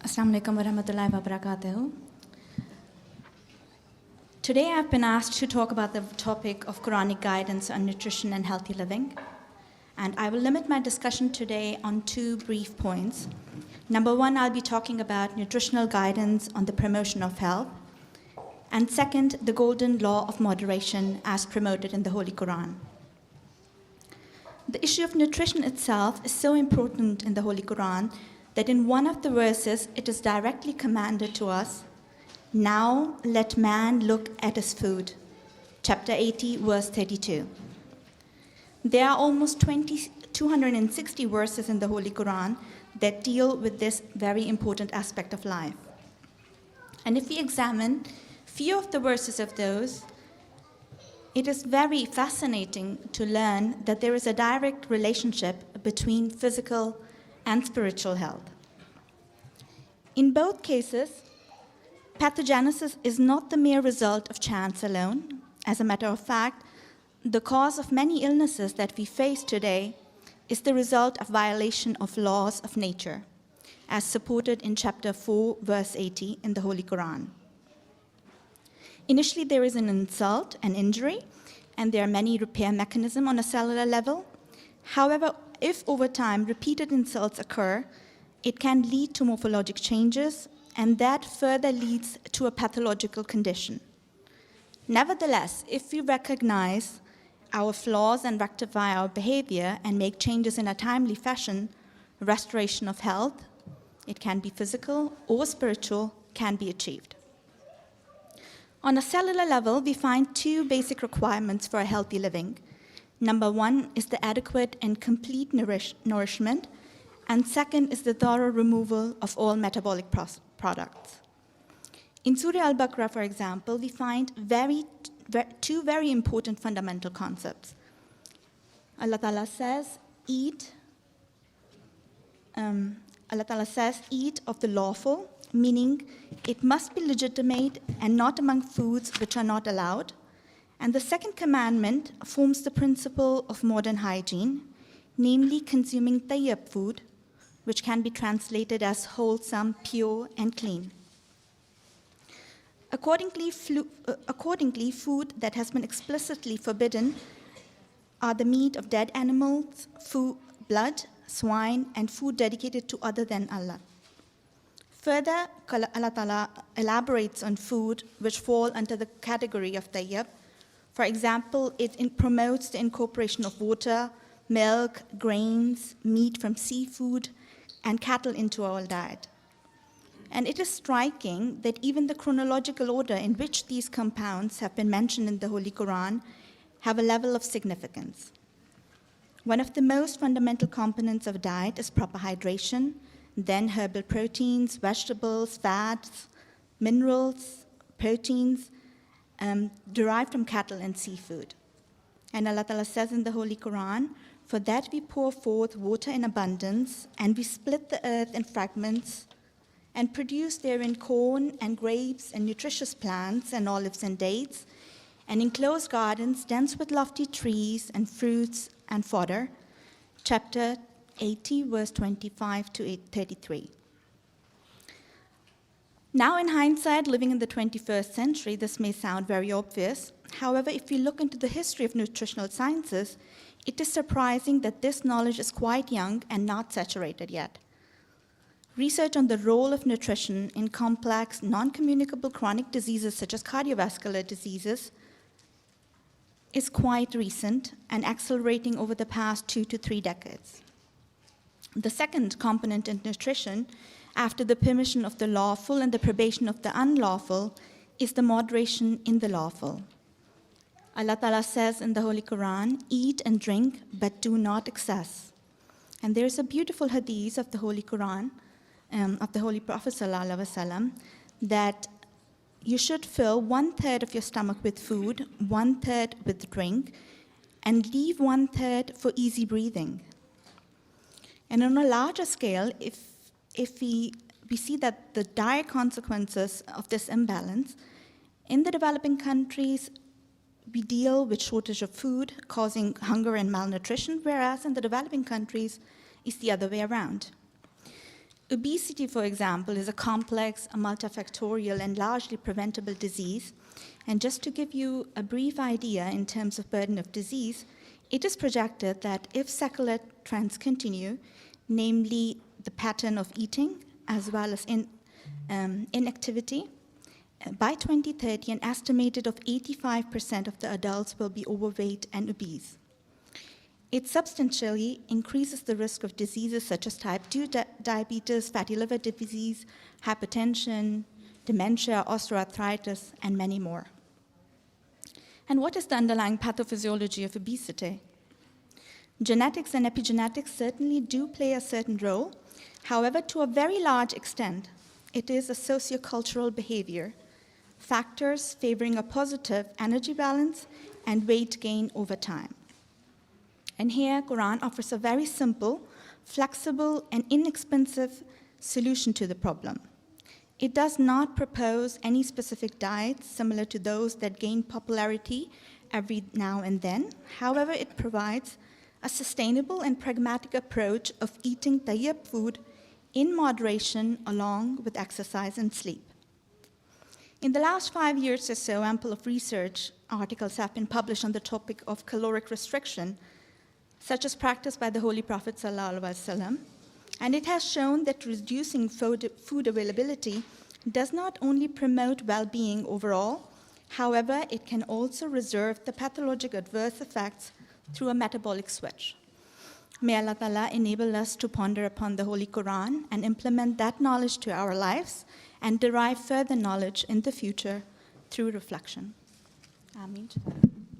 Assalamu alaikum wa rahmatullahi wa barakatuh. Today I've been asked to talk about the topic of Quranic guidance on nutrition and healthy living. And I will limit my discussion today on two brief points. Number one, I'll be talking about nutritional guidance on the promotion of health. And second, the golden law of moderation as promoted in the Holy Quran. The issue of nutrition itself is so important in the Holy Quran that in one of the verses it is directly commanded to us, "Now let man look at his food." Chapter 80, verse 32. There are almost 260 verses in the Holy Quran that deal with this very important aspect of life. And if we examine few of the verses of those, it is very fascinating to learn that there is a direct relationship between physical and spiritual health. In both cases, pathogenesis is not the mere result of chance alone. As a matter of fact, the cause of many illnesses that we face today is the result of violation of laws of nature, as supported in chapter 4, verse 80 in the Holy Quran. Initially, there is an insult, an injury, and there are many repair mechanisms on a cellular level. However, if over time repeated insults occur, it can lead to morphologic changes, and that further leads to a pathological condition. Nevertheless, if we recognize our flaws and rectify our behavior and make changes in a timely fashion, restoration of health, it can be physical or spiritual, can be achieved. On a cellular level, we find two basic requirements for a healthy living. Number one is the adequate and complete nourishment, and second is the thorough removal of all metabolic products. In Surah Al-Baqarah, for example, we find two very important fundamental concepts. Allah Ta'ala says, eat of the lawful, meaning it must be legitimate and not among foods which are not allowed. And the second commandment forms the principle of modern hygiene, namely consuming tayyib food, which can be translated as wholesome, pure, and clean. Accordingly, food that has been explicitly forbidden are the meat of dead animals, blood, swine, and food dedicated to other than Allah. Further, Allah Ta'ala elaborates on food which fall under the category of tayyib. For example, it promotes the incorporation of water, milk, grains, meat from seafood, and cattle into our diet. And it is striking that even the chronological order in which these compounds have been mentioned in the Holy Quran have a level of significance. One of the most fundamental components of diet is proper hydration, then herbal proteins, vegetables, fats, minerals, proteins, derived from cattle and seafood. And Allah Ta'ala says in the Holy Quran, "For that we pour forth water in abundance, and we split the earth in fragments, and produce therein corn and grapes and nutritious plants and olives and dates, and enclosed gardens dense with lofty trees and fruits and fodder." Chapter 80, verse 25 to 33. Now, in hindsight, living in the 21st century, this may sound very obvious. However, if we look into the history of nutritional sciences, it is surprising that this knowledge is quite young and not saturated yet. Research on the role of nutrition in complex, non-communicable chronic diseases such as cardiovascular diseases is quite recent and accelerating over the past 2 to 3 decades. The second component in nutrition, after the permission of the lawful and the probation of the unlawful, is the moderation in the lawful. Allah Ta'ala says in the Holy Quran, "Eat and drink, but do not excess." And there's a beautiful hadith of the Holy Quran, of the Holy Prophet ﷺ, that you should fill 1/3 of your stomach with food, 1/3 with drink, and leave 1/3 for easy breathing. And on a larger scale, if we see that the dire consequences of this imbalance, in the developing countries, we deal with shortage of food, causing hunger and malnutrition, whereas in the developing countries, it's the other way around. Obesity, for example, is a complex, a multifactorial, and largely preventable disease. And just to give you a brief idea in terms of burden of disease, it is projected that if secular trends continue, namely the pattern of eating as well as inactivity, by 2030, an estimated of 85% of the adults will be overweight and obese. It substantially increases the risk of diseases such as type 2 diabetes, fatty liver disease, hypertension, dementia, osteoarthritis, and many more. And what is the underlying pathophysiology of obesity? Genetics and epigenetics certainly do play a certain role. However, to a very large extent, it is a sociocultural behavior, factors favoring a positive energy balance and weight gain over time. And here, Quran offers a very simple, flexible, and inexpensive solution to the problem. It does not propose any specific diets similar to those that gain popularity every now and then. However, it provides a sustainable and pragmatic approach of eating tayyib food in moderation along with exercise and sleep. In the last 5 years or so, ample of research articles have been published on the topic of caloric restriction, such as practiced by the Holy Prophet ﷺ, and it has shown that reducing food availability does not only promote well-being overall, however, it can also reserve the pathologic adverse effects through a metabolic switch. May Allah Ta'ala enable us to ponder upon the Holy Quran and implement that knowledge to our lives and derive further knowledge in the future through reflection. Ameen.